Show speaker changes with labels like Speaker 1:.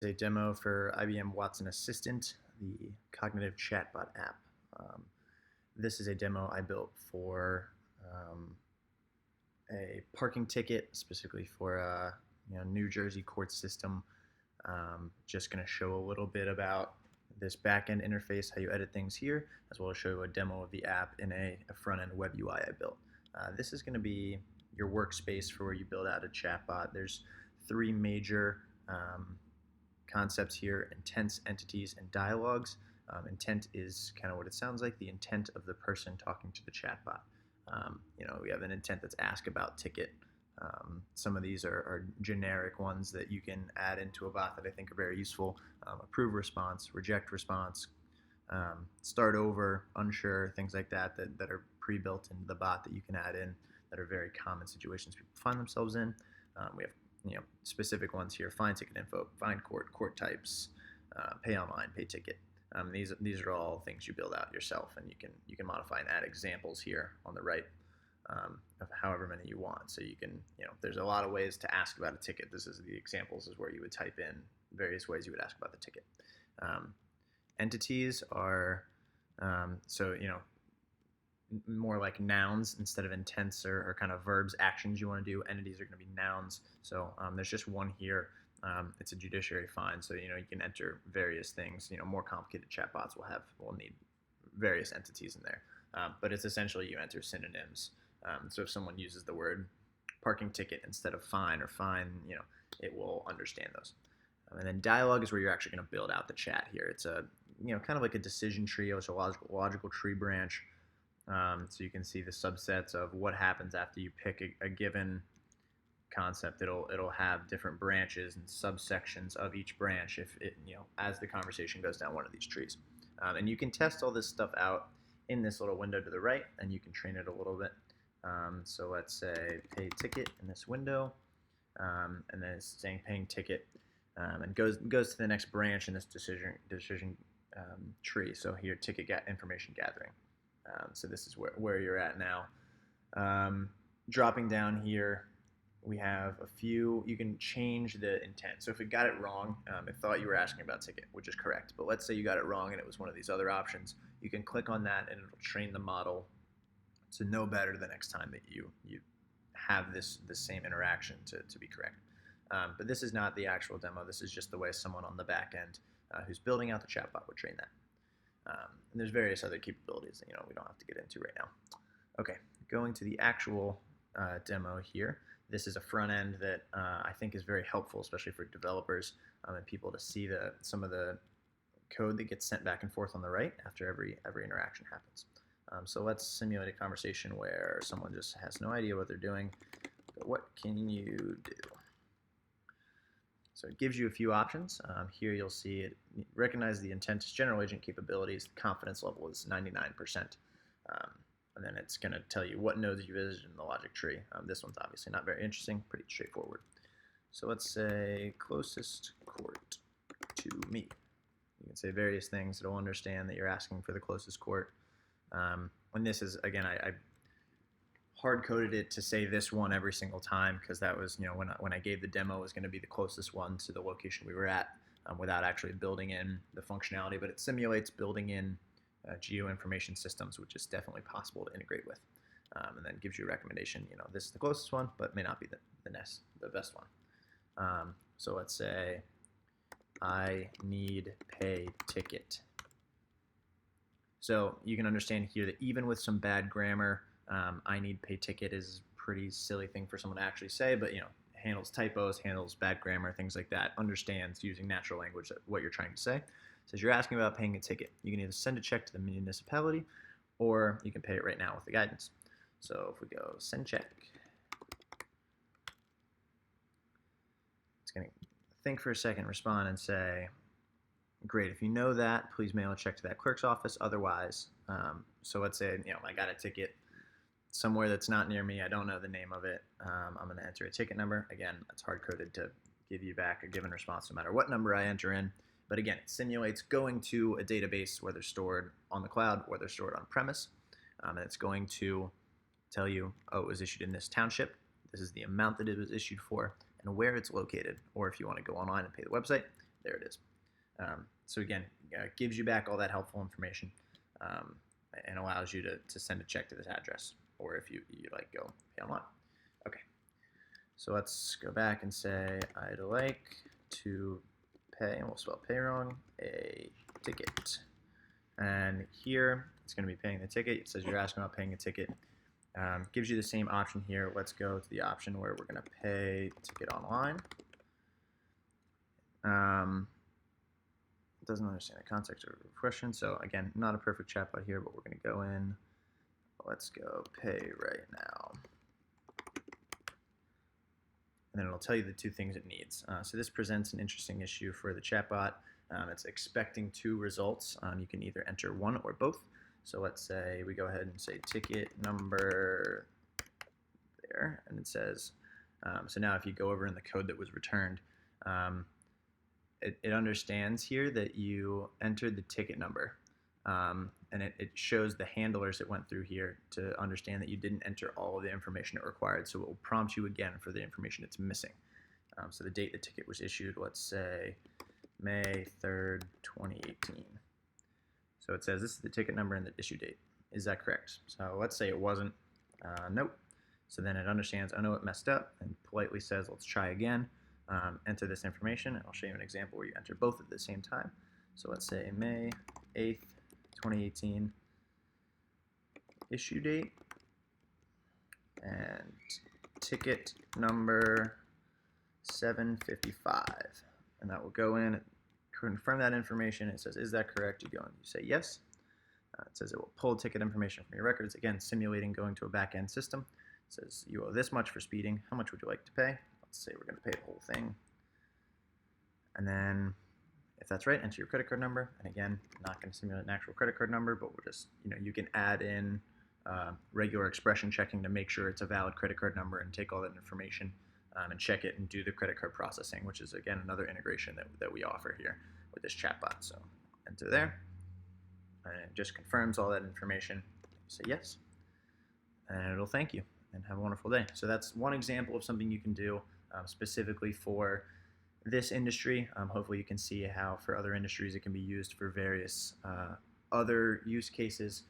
Speaker 1: a demo for IBM Watson Assistant, the cognitive chatbot app. This is a demo I built for a parking ticket, specifically for a New Jersey court system. Just going to show a little bit about this back-end interface, how you edit things here, as well as show you a demo of the app in a front-end web UI I built. This is going to be your workspace for where you build out a chatbot. There's three major concepts here: intents, entities, and dialogues. Intent is kind of what it sounds like, the intent of the person talking to the chatbot. We have an intent that's ask about ticket. Some of these are generic ones that you can add into a bot that I think are very useful. Approve response, reject response, start over, unsure, things like that are pre-built into the bot that you can add in that are very common situations people find themselves in. We have specific ones here: find ticket info, find court types, pay online, pay ticket. These are all things you build out yourself, and you can modify and add examples here on the right of however many you want. So you can, there's a lot of ways to ask about a ticket. This is the examples is where you would type in various ways you would ask about the ticket. Entities are more like nouns instead of intents or kind of verbs, actions you want to do. Entities are going to be nouns. So there's just one here. It's a judiciary fine, so you can enter various things. More complicated chatbots will need various entities in there, but it's essentially you enter synonyms. So if someone uses the word parking ticket instead of fine or fine, it will understand those. And then dialogue is where you're actually going to build out the chat here. It's a kind of like a decision tree. It's a logical tree branch. So you can see the subsets of what happens after you pick a given concept. It'll have different branches and subsections of each branch if it as the conversation goes down one of these trees. And you can test all this stuff out in this little window to the right, and you can train it a little bit. So let's say pay ticket in this window, and then it's saying paying ticket, and goes to the next branch in this decision tree. So here, ticket information gathering. So this is where you're at now. Dropping down here, we have a few. You can change the intent. So if it got it wrong, it thought you were asking about ticket, which is correct. But let's say you got it wrong and it was one of these other options. You can click on that and it'll train the model to know better the next time that you have this same interaction to be correct. But this is not the actual demo. This is just the way someone on the back end who's building out the chatbot would train that. And there's various other capabilities that we don't have to get into right now. Okay, going to the actual demo here. This is a front end that I think is very helpful, especially for developers and people to see some of the code that gets sent back and forth on the right after every interaction happens. So let's simulate a conversation where someone just has no idea what they're doing. But what can you do? So it gives you a few options. Here you'll see it recognizes the intent as general agent capabilities. The confidence level is 99%. And then it's going to tell you what nodes you visited in the logic tree. This one's obviously not very interesting, pretty straightforward. So let's say closest court to me. You can say various things. It'll understand that you're asking for the closest court. And this is, again, I hard-coded it to say this one every single time because that was, when I gave the demo, it was going to be the closest one to the location we were at without actually building in the functionality. But it simulates building in geo-information systems, which is definitely possible to integrate with. And then gives you a recommendation, this is the closest one, but may not be the best one. So let's say I need pay ticket. So you can understand here that even with some bad grammar, I need pay ticket is a pretty silly thing for someone to actually say, but handles typos, handles bad grammar, things like that, understands using natural language what you're trying to say. Says you're asking about paying a ticket. You can either send a check to the municipality or you can pay it right now with the guidance. So if we go send check, it's going to think for a second, respond, and say, great, if you know that, please mail a check to that clerk's office. Otherwise, so let's say I got a ticket somewhere that's not near me. I don't know the name of it. I'm going to enter a ticket number. Again, it's hard-coded to give you back a given response no matter what number I enter in. But again, it simulates going to a database where they're stored on the cloud or they're stored on premise. And it's going to tell you, oh, it was issued in this township. This is the amount that it was issued for and where it's located. Or if you want to go online and pay the website, there it is. So again, gives you back all that helpful information um, and allows you to send a check to this address, or if you like go pay online. Okay, so let's go back and say I'd like to pay, and we'll spell pay wrong, a ticket. And here it's going to be paying the ticket. It says you're asking about paying a ticket. Gives you the same option here. Let's go to the option where we're going to pay ticket online. It doesn't understand the context of the question. So again, not a perfect chatbot here, but we're going to go in. Let's go pay right now. And then it'll tell you the two things it needs. So this presents an interesting issue for the chatbot. It's expecting two results. You can either enter one or both. So let's say we go ahead and say ticket number there, and it says, so now if you go over in the code that was returned, it understands here that you entered the ticket number, and it shows the handlers that went through here to understand that you didn't enter all of the information it required, so it will prompt you again for the information it's missing. So the date the ticket was issued, let's say May 3rd, 2018. So it says this is the ticket number and the issue date. Is that correct? So let's say it wasn't. Nope. So then it understands, I know it messed up, and politely says, let's try again. Enter this information, and I'll show you an example where you enter both at the same time. So let's say May 8th, 2018 issue date, and ticket number 755. And that will go in, confirm that information. It says, is that correct? You go and you say yes. It says it will pull ticket information from your records, again, simulating going to a back-end system. It says you owe this much for speeding. How much would you like to pay? Let's say we're going to pay the whole thing. And then if that's right, enter your credit card number. And again, I'm not going to simulate an actual credit card number, but we'll just, you can add in regular expression checking to make sure it's a valid credit card number and take all that information and check it and do the credit card processing, which is, again, another integration that we offer here with this chatbot. So enter there, and it just confirms all that information. You say yes, and it'll thank you, and have a wonderful day. So that's one example of something you can do specifically for this industry. Hopefully you can see how for other industries it can be used for various other use cases